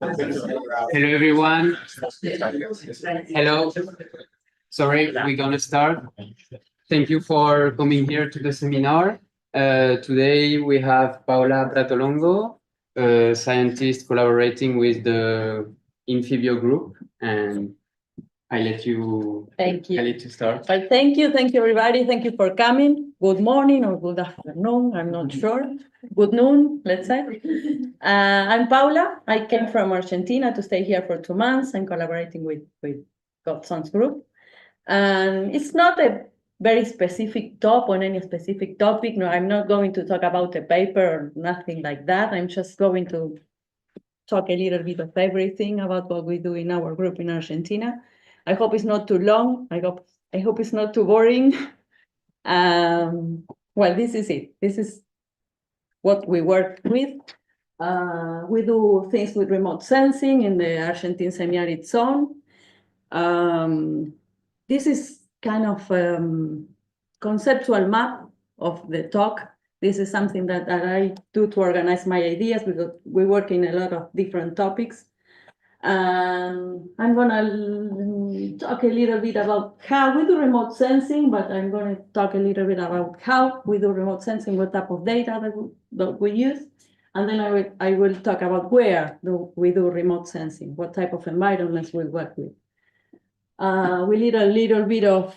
Hello, everyone. Hello. Sorry, we're gonna start. Thank you for coming here to the seminar. Today we have Paula Pratolongo, a scientist collaborating with the Infibio group, and I let you. Thank you. I let you start. Well, thank you, everybody. Thank you for coming. Good morning or good afternoon. I'm not sure. Good noon, let's say. I'm Paula. I came from Argentina to stay here for 2 months. I'm collaborating with Godson's group, and it's not a very specific talk on any specific topic. No, I'm not going to talk about a paper or nothing like that. I'm just going to talk a little bit of everything about what we do in our group in Argentina. I hope it's not too long. I hope it's not too boring. Well, this is it. This is what we work with. We do things with remote sensing in the Argentine Semi-Arid Zone. This is kind of conceptual map of the talk. This is something that I do to organize my ideas because we work in a lot of different topics. I'm gonna talk a little bit about how we do remote sensing, but I'm going to talk a little bit about how we do remote sensing, what type of data that we use, and then I will talk about where we do remote sensing, what type of environments we work with. We need a little bit of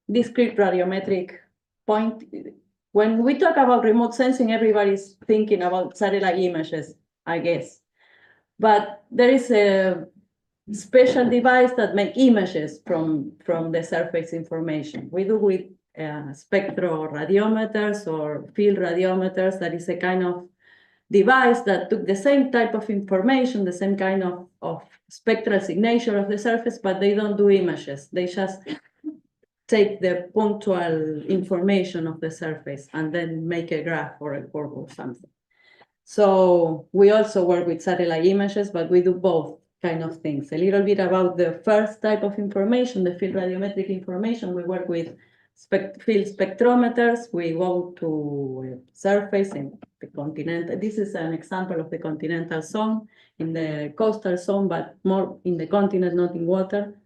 discrete radiometric point. When we talk about remote sensing, everybody's thinking about satellite images, I guess. But there is a special device that makes images from the surface information. We do with spectroradiometers or field radiometers. That is a kind of device that took the same type of information, the same kind of spectral signature of the surface, but they don't do images. They just take the punctual information of the surface and then make a graph or a curve or something. So we also work with satellite images, but we do both kind of things. A little bit about the first type of information, the field radiometric information. We work with field spectrometers. We go to surface in the continent. This is an example of the continental zone, in the coastal zone, but more in the continent, not in water.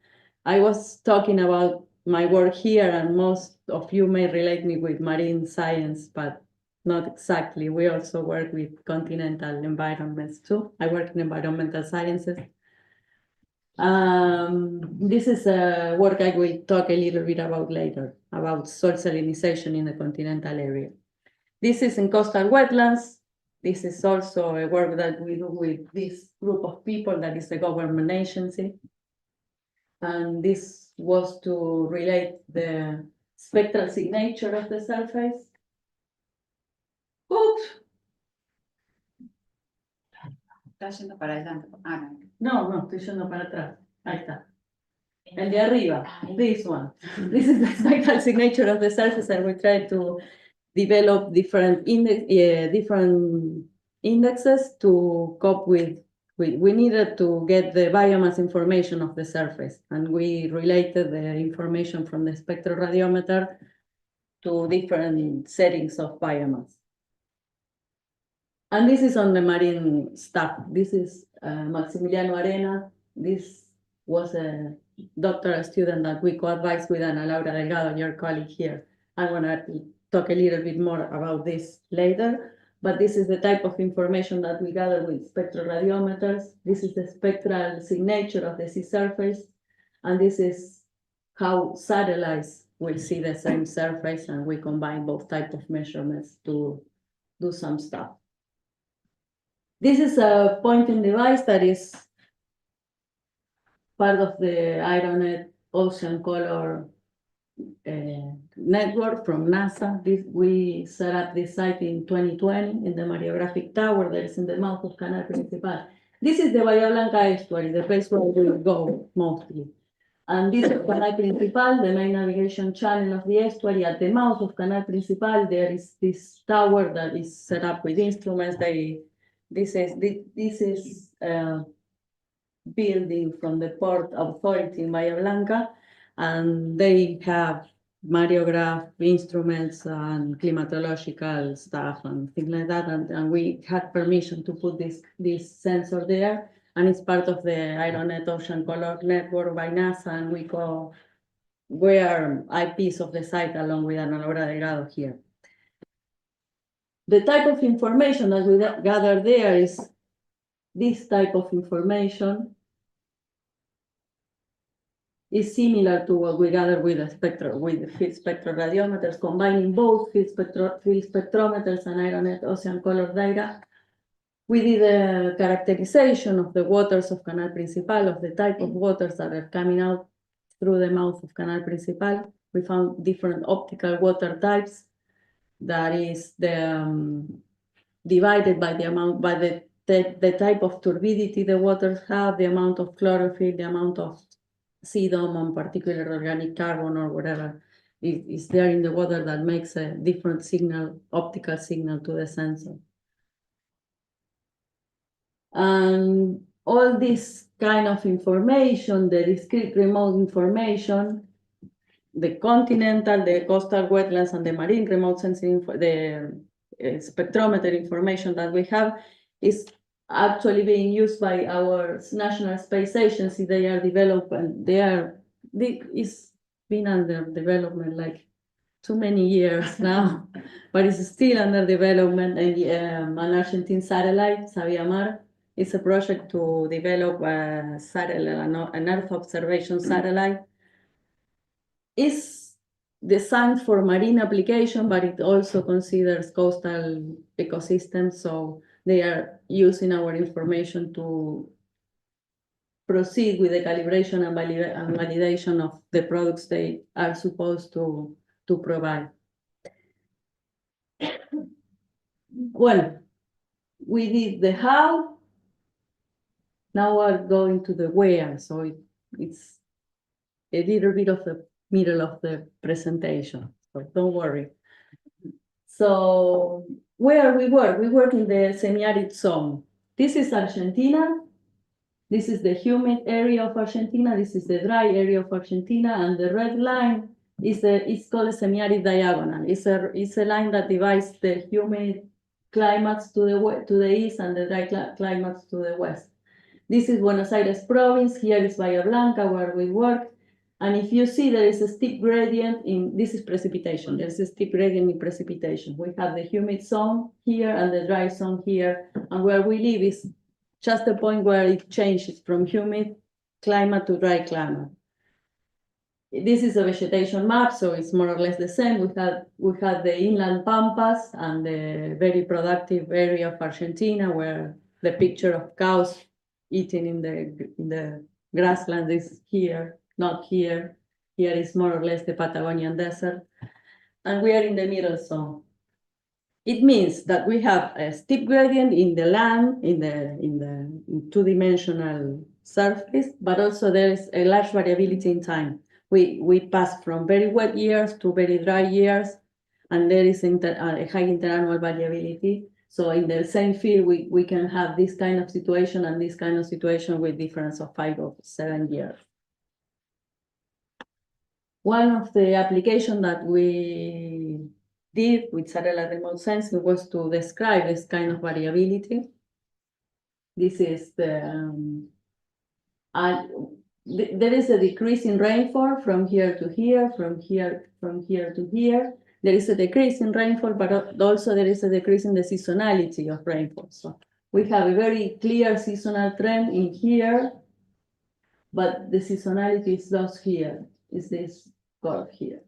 I was talking about my work here, and most of you may relate me with marine science, but not exactly. We also work with continental environments too. I work in environmental sciences. This is a work I will talk a little bit about later, about soil salinization in the continental area. This is in coastal wetlands. This is also a work that we do with this group of people that is a government agency. And this was to relate the spectral signature of the surface. Oops. Está yendo para adelante. Ah, no. No, estoy yendo para atrás. Ahí está. El de arriba, this one. This is the spectral signature of the surface, and we try to develop different indexes to cope with. We needed to get the biomass information of the surface, and we related the information from the spectroradiometer to different settings of biomass. And this is on the marine staff. This is Maximiliano Arena. This was a doctoral student that we co-advised with Ana Laura Delgado, your colleague here. I'm gonna talk a little bit more about this later, but this is the type of information that we gather with spectroradiometers. This is the spectral signature of the sea surface, and this is how satellites will see the same surface, and we combine both types of measurements to do some stuff. This is a pointing device that is part of the IRONET Ocean Color network from NASA. We set up this site in 2020 in the Mariographic Tower that is in the mouth of Canal Principal. This is the Bahía Blanca estuary, the place where we will go mostly. And this is Canal Principal, the main navigation channel of the estuary. At the mouth of Canal Principal, there is this tower that is set up with instruments. This is building from the Port Authority in Bahía Blanca, and they have Mariograph instruments and climatological stuff and things like that. And we had permission to put this sensor there. And it's part of the AeroNet Ocean Color Network by NASA. And we are IPs of the site along with Ana Laura Delgado here. The type of information that we gather there is this type of information. Is similar to what we gather with the field spectroradiometers, combining both field spectrometers and AeroNet ocean color data. We did a characterization of the waters of Canal Principal, of the type of waters that are coming out through the mouth of Canal Principal. We found different optical water types. That is divided by the amount, by the type of turbidity the waters have, the amount of chlorophyll, the amount of sedum and particular organic carbon or whatever is there in the water that makes a different signal, optical signal to the sensor. And all this kind of information, the discrete remote information, the continental, the coastal wetlands, and the marine remote sensing, the spectrometer information that we have is actually being used by our National Space Agency. They are developing, it's been under development like too many years now, but it's still under development. And an Argentine satellite, Sabiamar, is a project to develop a satellite, an Earth observation satellite. It's designed for marine application, but it also considers coastal ecosystems. So they are using our information to proceed with the calibration and validation of the products they are supposed to provide. Well, we did the how. Now we're going to the where. So it's a little bit of the middle of the presentation, so don't worry. So where we work in the semi-arid zone. This is Argentina. This is the humid area of Argentina. This is the dry area of Argentina, and the red line is called a semi-arid diagonal. It's a line that divides the humid climates to the east and the dry climates to the west. This is Buenos Aires province. Here is Bahía Blanca, where we work. And if you see, there is a steep gradient this is precipitation. There's a steep gradient in precipitation. We have the humid zone here and the dry zone here. And where we live is just the point where it changes from humid climate to dry climate. This is a vegetation map, so it's more or less the same. We had the inland pampas and the very productive area of Argentina, where the picture of cows eating in the grassland is here. Not here. Here is more or less the Patagonian desert. And we are in the middle zone. It means that we have a steep gradient in the land, in the two-dimensional surface, but also there is a large variability in time. We pass from very wet years to very dry years, and there is a high interannual variability. So in the same field, we can have this kind of situation and this kind of situation with difference of 5 or 7 years. One of the applications that we did with satellite remote sensing was to describe this kind of variability. This is there is a decrease in rainfall from here to here, from here to here. There is a decrease in rainfall, but also there is a decrease in the seasonality of rainfall. So we have a very clear seasonal trend in here, but the seasonality is lost here. Is this curve here.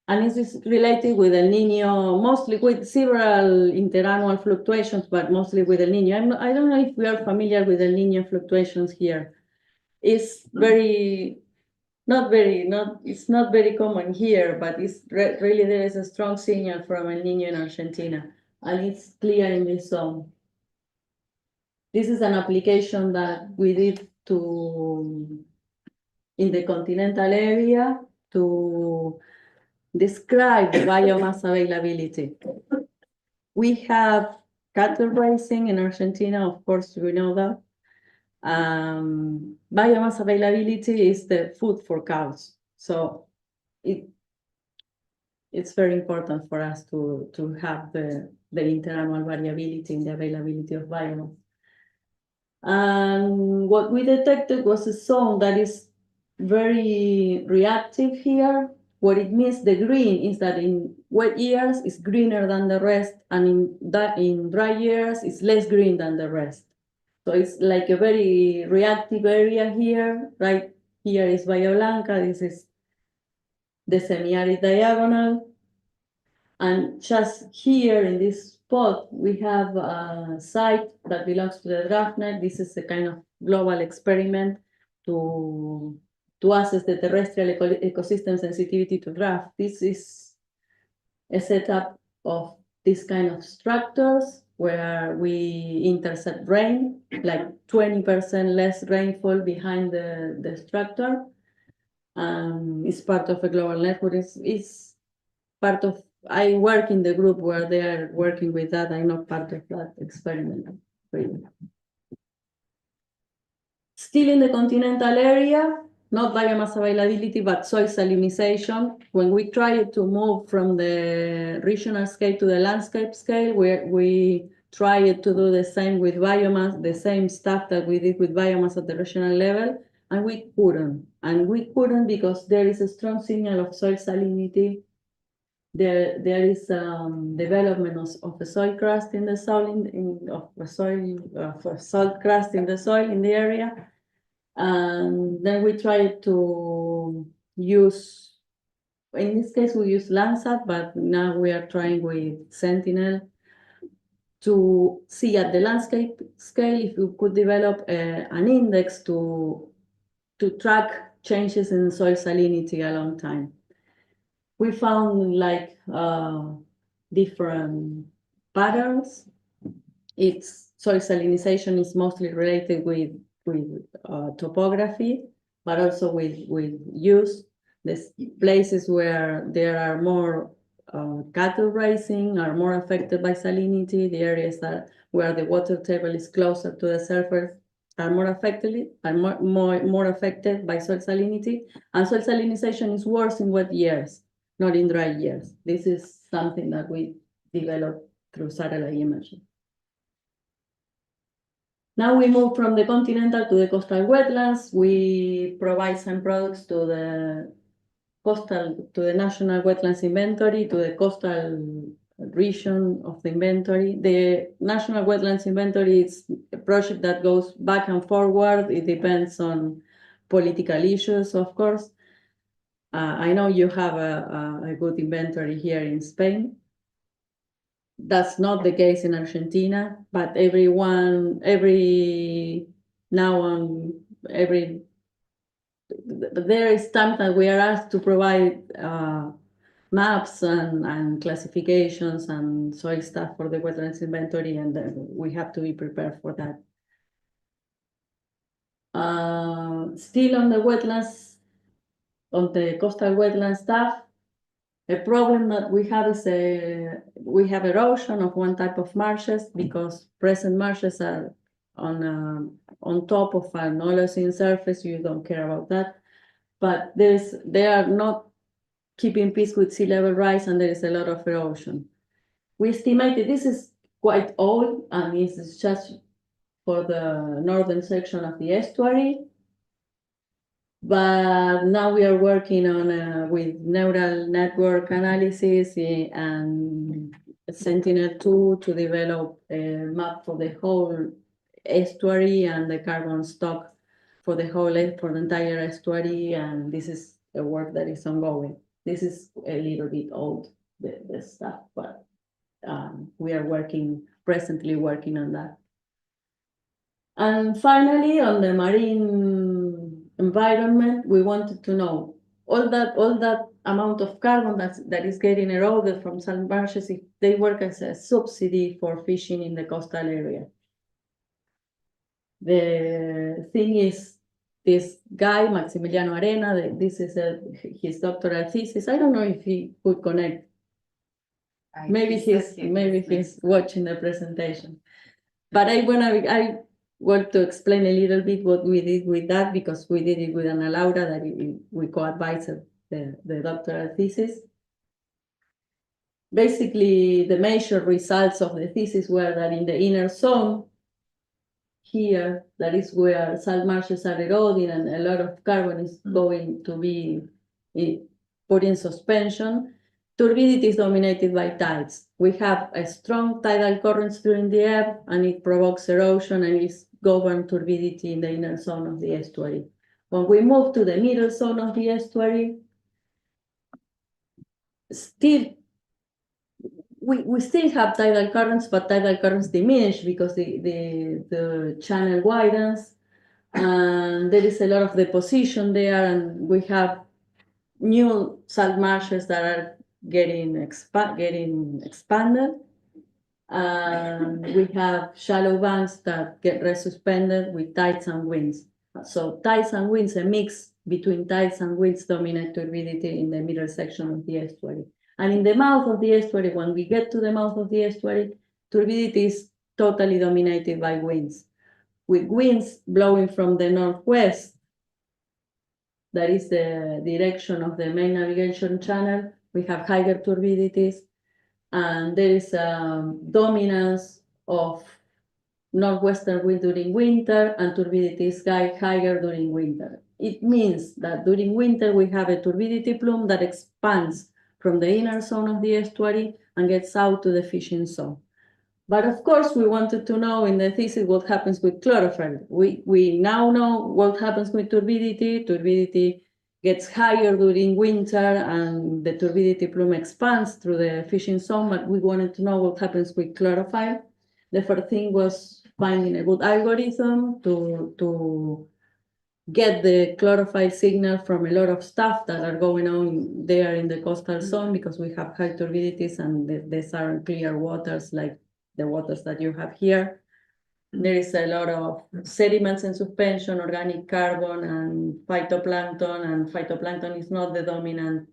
And this is related with El Nino, mostly with several interannual fluctuations, but mostly with El Nino. I don't know if we are familiar with El Nino fluctuations here. It's it's not very common here, but it's really there is a strong signal from El Nino in Argentina, and it's clear in this zone. This is an application that we did in the continental area to describe the biomass availability. We have cattle raising in Argentina, of course, we know that. Biomass availability is the food for cows. So it's very important for us to have the interannual variability in the availability of biomass. And what we detected was a zone that is very reactive here. What it means, the green, is that in wet years it's greener than the rest, and in dry years it's less green than the rest. So it's like a very reactive area here. Right here is Bahía Blanca, this is the semi-arid diagonal. And just here in this spot, we have a site that belongs to the DraftNet. This is a kind of global experiment to assess the terrestrial ecosystem sensitivity to drought. This is a setup of this kind of structures where we intercept rain, like 20% less rainfall behind the structure. It's part of a global network. It's part of, I work in the group where they are working with that. I'm not part of that experiment. Really. Still in the continental area, not biomass availability, but soil salinization. When we try to move from the regional scale to the landscape scale, we tried to do the same with biomass, the same stuff that we did with biomass at the regional level, and we couldn't. And we couldn't because there is a strong signal of soil salinity. There is development of a soil crust in the soil, of a salt crust in the soil in the area. And then we try to use, in this case, we use Landsat, but now we are trying with Sentinel to see at the landscape scale if we could develop an index to track changes in soil salinity a long time. We found like different patterns. Soil salinization is mostly related with topography, but also with use. There's places where there are more cattle grazing are more affected by salinity. The areas where the water table is closer to the surface are more affected by soil salinity. And soil salinization is worse in wet years, not in dry years. This is something that we developed through satellite imaging. Now we move from the continental to the coastal wetlands. We provide some products to the National Wetlands Inventory, to the coastal region of the inventory. The National Wetlands Inventory is a project that goes back and forward. It depends on political issues, of course. I know you have a good inventory here in Spain. That's not the case in Argentina, but there is time that we are asked to provide maps and classifications and soil stuff for the wetlands inventory, and we have to be prepared for that. Still on the wetlands, on the coastal wetland stuff, a problem that we have is we have erosion of one type of marshes because present marshes are on top of an Holocene surface. You don't care about that, but they are not keeping pace with sea level rise, and there is a lot of erosion. We estimated this is quite old, and this is just for the northern section of the estuary. But now we are working on with neural network analysis and Sentinel-2 to develop a map for the whole estuary and the carbon stock for the entire estuary. And this is a work that is ongoing. This is a little bit old, the stuff, but we are presently working on that. And finally, on the marine environment, we wanted to know all that amount of carbon that is getting eroded from salt marshes, if they work as a subsidy for fishing in the coastal area. The thing is, this guy, Maximiliano Arena, this is his doctoral thesis. I don't know if he could connect. Maybe he's watching the presentation. But I want to explain a little bit what we did with that, because we did it with Ana Laura, that we co-advised the doctoral thesis. basically the major results of the thesis were that in the inner zone, here, that is where salt marshes are eroding and a lot of carbon is going to be put in suspension. Turbidity is dominated by tides. We have a strong tidal currents during the ebb, and it provokes erosion and is governed turbidity in the inner zone of the estuary. When we move to the middle zone of the estuary, still we still have tidal currents, but tidal currents diminish because the channel widens, and there is a lot of deposition there, and we have new salt marshes that are getting expanded, and we have shallow banks that get resuspended with tides and winds. So tides and winds, a mix between tides and winds, dominate turbidity in the middle section of the estuary. And in the mouth of the estuary, when we get to the mouth of the estuary, turbidity is totally dominated by winds. With winds blowing from the northwest, that is the direction of the main navigation channel, we have higher turbidities, and there is a dominance of northwestern wind during winter, and turbidity is higher during winter. It means that during winter, we have a turbidity plume that expands from the inner zone of the estuary and gets out to the fishing zone. But of course, we wanted to know in the thesis what happens with chlorophyll. We now know what happens with turbidity. Turbidity gets higher during winter and the turbidity plume expands through the fishing zone, but we wanted to know what happens with chlorophyll. The first thing was finding a good algorithm to get the chlorophyll signal from a lot of stuff that are going on there in the coastal zone, because we have high turbidities and these are clear waters like the waters that you have here. There is a lot of sediments in suspension, organic carbon, and phytoplankton is not the dominant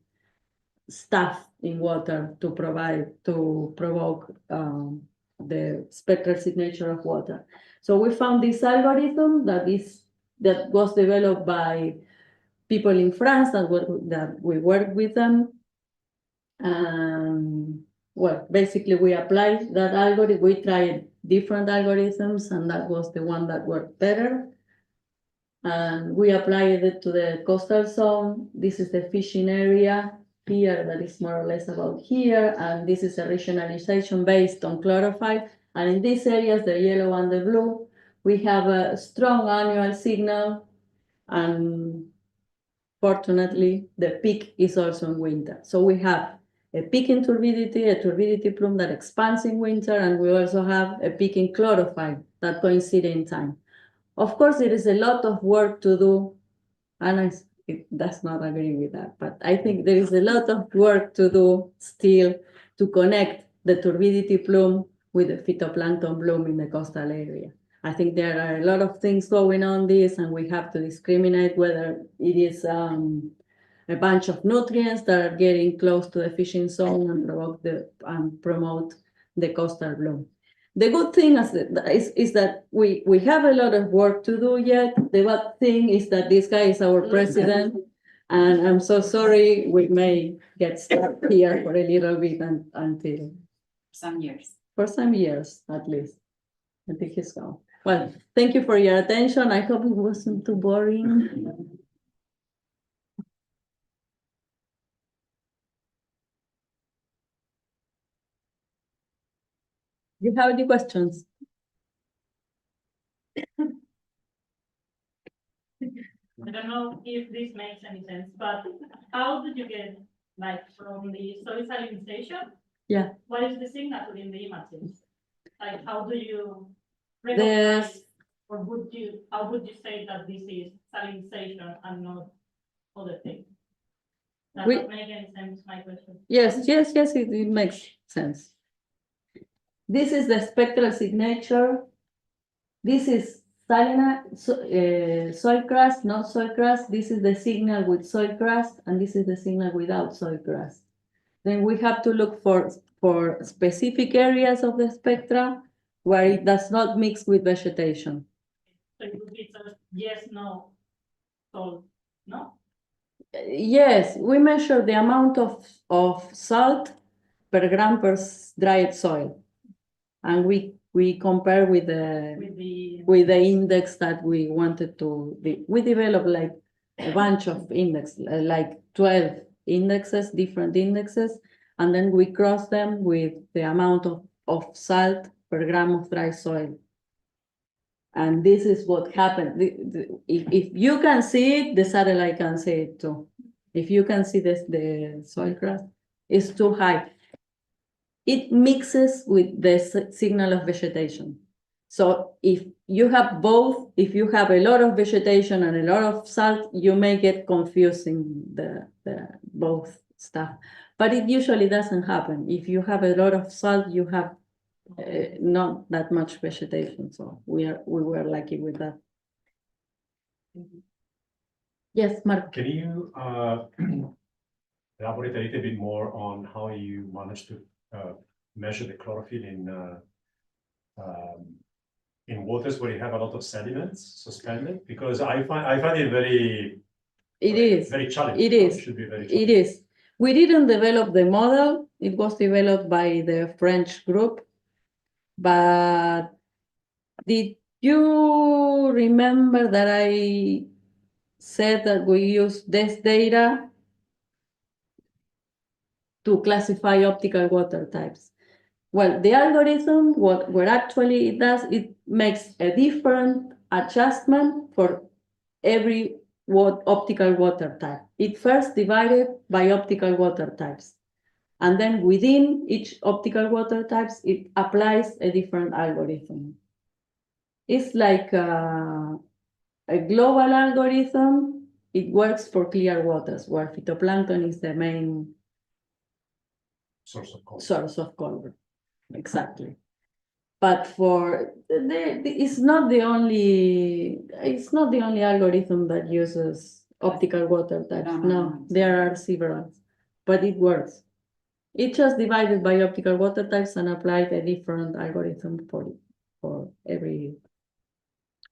stuff in water to provoke the spectral signature of water. So we found this algorithm that was developed by people in France that we worked with them. Well, basically we applied that algorithm. We tried different algorithms, and that was the one that worked better. And we applied it to the coastal zone. This is the fishing area here that is more or less about here. And this is a regionalization based on chlorophyll. And in these areas, the yellow and the blue, we have a strong annual signal. And fortunately, the peak is also in winter. So we have a peak in turbidity, a turbidity plume that expands in winter, and we also have a peak in chlorophyll that coincide in time. Of course, there is a lot of work to do, and it does not agree with that, but I think there is a lot of work to do still to connect the turbidity plume with the phytoplankton bloom in the coastal area. I think there are a lot of things going on this, and we have to discriminate whether it is a bunch of nutrients that are getting close to the fishing zone and promote the coastal bloom. The good thing is that we have a lot of work to do yet. The bad thing is that this guy is our president, and I'm so sorry we may get stuck here for a little bit until Some years. for some years at least. I think he's gone. Well, thank you for your attention. I hope it wasn't too boring. Do you have any questions? I don't know if this makes any sense, but how did you get, like, from the soil salinization? Yeah. What is the signature in the images? Like, how do you recognize, or how would you say that this is salinization and not other things? Does that make any sense, my question? Yes, it makes sense. This is the spectral signature. This is soil crust, not soil crust. This is the signal with soil crust, and this is the signal without soil crust. Then we have to look for specific areas of the spectra where it does not mix with vegetation. So it would be just yes, no, so no? Yes, we measure the amount of salt per gram per dried soil. And we compare with the index that we wanted to, we developed like a bunch of index, like 12 indexes, different indexes, and then we cross them with the amount of salt per gram of dry soil. And this is what happened. If you can see it, the satellite can see it too. If you can see this, the soil crust is too high. It mixes with the signal of vegetation. So if you have both, if you have a lot of vegetation and a lot of salt, you may get confusing the both stuff. But it usually doesn't happen. If you have a lot of salt, you have not that much vegetation. So we were lucky with that. Yes, Mark. Can you elaborate a little bit more on how you managed to measure the chlorophyll in waters where you have a lot of sediments suspended? Because I find it very challenging. It is. It should be very It challenging. is. We didn't develop the model. It was developed by the French group. But did you remember that I said that we use this data to classify optical water types? Well, the algorithm, what actually it does, it makes a different adjustment for every optical water type. It first divided by optical water types. And then within each optical water types, it applies a different algorithm. It's like a global algorithm. It works for clear waters, where phytoplankton is the main Source of color. source of color. Exactly. But for it's not the only algorithm that uses optical water types. No, there are several, but it works. It just divided by optical water types and applied a different algorithm for every.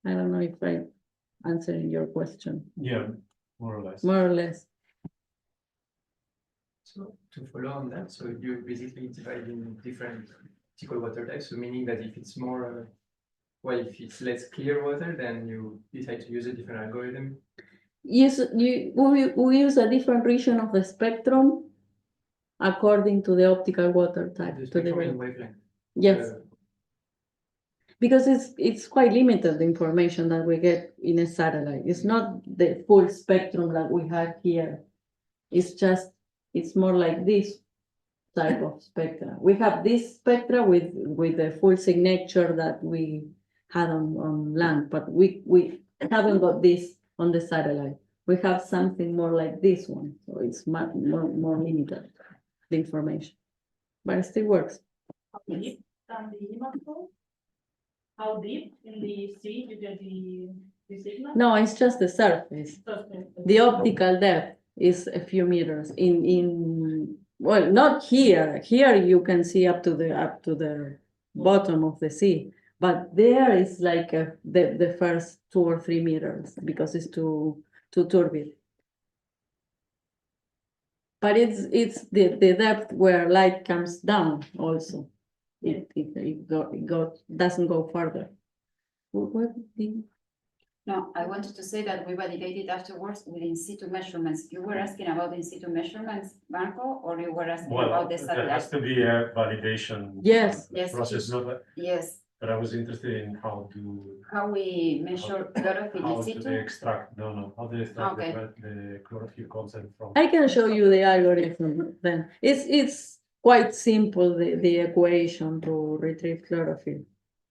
I don't know if I'm answering your question. Yeah, more or less. More or less. So to follow on that, so you basically divide in different optical water types, so meaning that if it's more, well, if it's less clear water, then you decide to use a different algorithm. Yes, we use a different region of the spectrum according to the optical water type. The spectrum in develop. wavelength. Yes. Because it's quite limited, the information that we get in a satellite. It's not the full spectrum that we have here. It's more like this type of spectra. We have this spectra with the full signature that we had on land, but we haven't got this on the satellite. We have something more like this one, so it's much more limited, the information, but it still works. How deep can the image go? How deep in the sea you get the signal? No, it's just the surface. The optical depth is a few meters. Well, not here. Here you can see up to the bottom of the sea, but there is like the first 2 or 3 meters because it's too turbid. But it's the depth where light comes down also. It doesn't go further. No, I wanted to say that we validated afterwards with in situ measurements. You were asking about in situ measurements, Marco, or you were asking Well, about the there has satellite? to be a validation. Yes. Yes. Process, not, Yes, but I was interested in how we measure chlorophyll how in do they situ. extract, how they extract Okay. the chlorophyll content from. I can show you the algorithm then. It's quite simple, the equation to retrieve chlorophyll.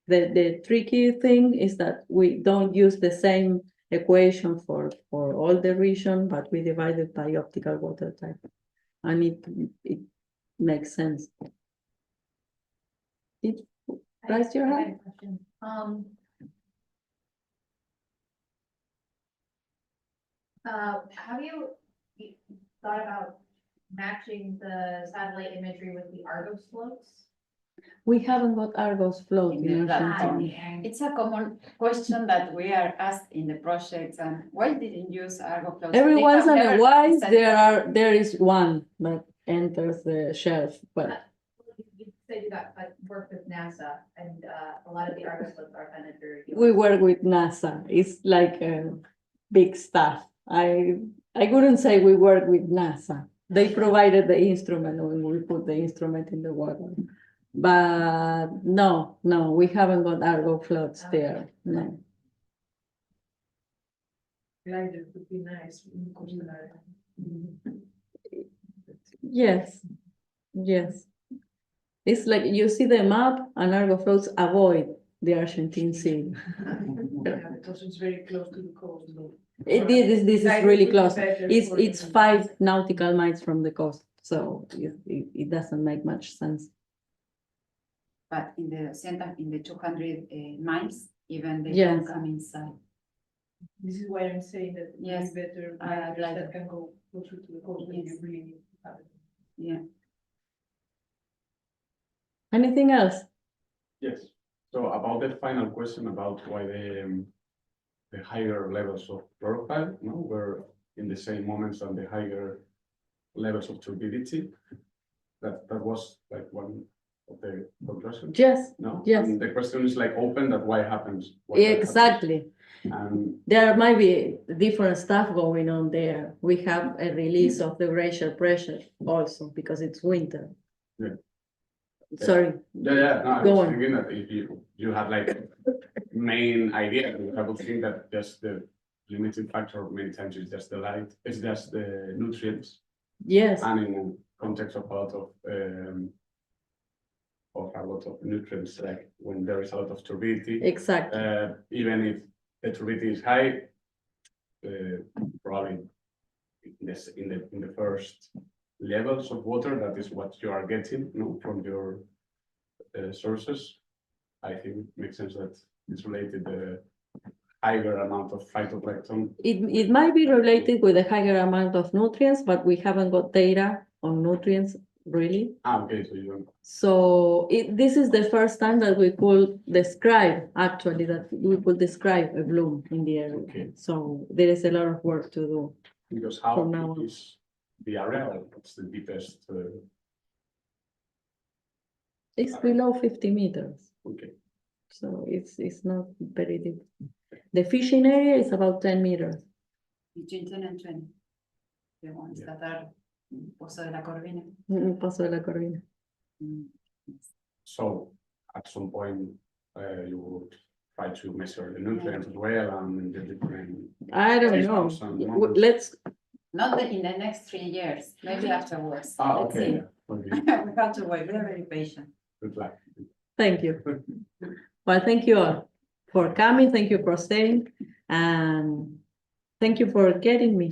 The tricky thing is that we don't use the same equation for all the region, but we divide it by optical water type. And it makes sense. Raise your hand. Have you thought about matching the satellite imagery with the Argos floats? We haven't got Argos float In in the platform. Argentina. It's a common question that we are asked in the projects, and why didn't you use Argo flows? Every They once have in a never while, said- there is one that enters the shelf, but said you got work with NASA and a lot of the Argo slopes are funded through. We work with NASA. It's like big stuff. I couldn't say we work with NASA. They provided the instrument when we put the instrument in the water. But no, we haven't got Argo floods there. No. Glider would be nice. Yes. It's like you see the map and Argo floats avoid the Argentine Sea. Yeah, because it's very close to the coast. So This is Glider really would be close. better It's for- 5 nautical miles from the coast, so it doesn't make much sense. But in the center, in the 200 miles, even they Yes. don't come inside. This is why I'm saying that it's Yes. better Glider. gliders that can go closer to the coast when you Yes. really need to have it. Yeah. Anything else? Yes, so about the final question about why the higher levels of chlorophyll, no, were in the same moments than the higher levels of turbidity. That was like one of the conclusions, Yes, no? yes. And the question is like open, that why happens? why that happens. exactly. And There might be different stuff going on there. We have a release of the glacial pressure also because it's winter. Yeah. Sorry, yeah, no, I Go was on. thinking that if you had like main idea, I would think that just the limiting factor many times is just the light, it's just the nutrients. yes, And in context of a lot of nutrients, like when there is a lot of turbidity, exactly. even if the turbidity is high, probably in the first levels of water, that is what you are getting, no, from your sources. I think it makes sense that it's related the higher amount of phytoplankton. It might be related with a higher amount of nutrients, but we haven't got data on nutrients really. Okay, so you don't. So this is the first time that we could describe, actually, that we could describe a bloom in the area. Okay. So there is a lot of work to do. Because how From now deep on. is the area? What's the deepest? It's below 50 meters, Okay, so it's not very deep. The fishing area is about 10 meters. Between 10 and 20. The ones Yeah. that are in Pozo de la Corvina. Paso de la Corvina. Mm. so at some point you would try to measure the nutrients as well and the different. I don't know. Based on some numbers. Let's, Not that in the next 3 years, maybe afterwards. Ah, Let's okay, see. yeah, okay, We have to wait, we're very patient. good luck. thank you. Well, thank you all for coming. Thank you for staying. And thank you for getting me.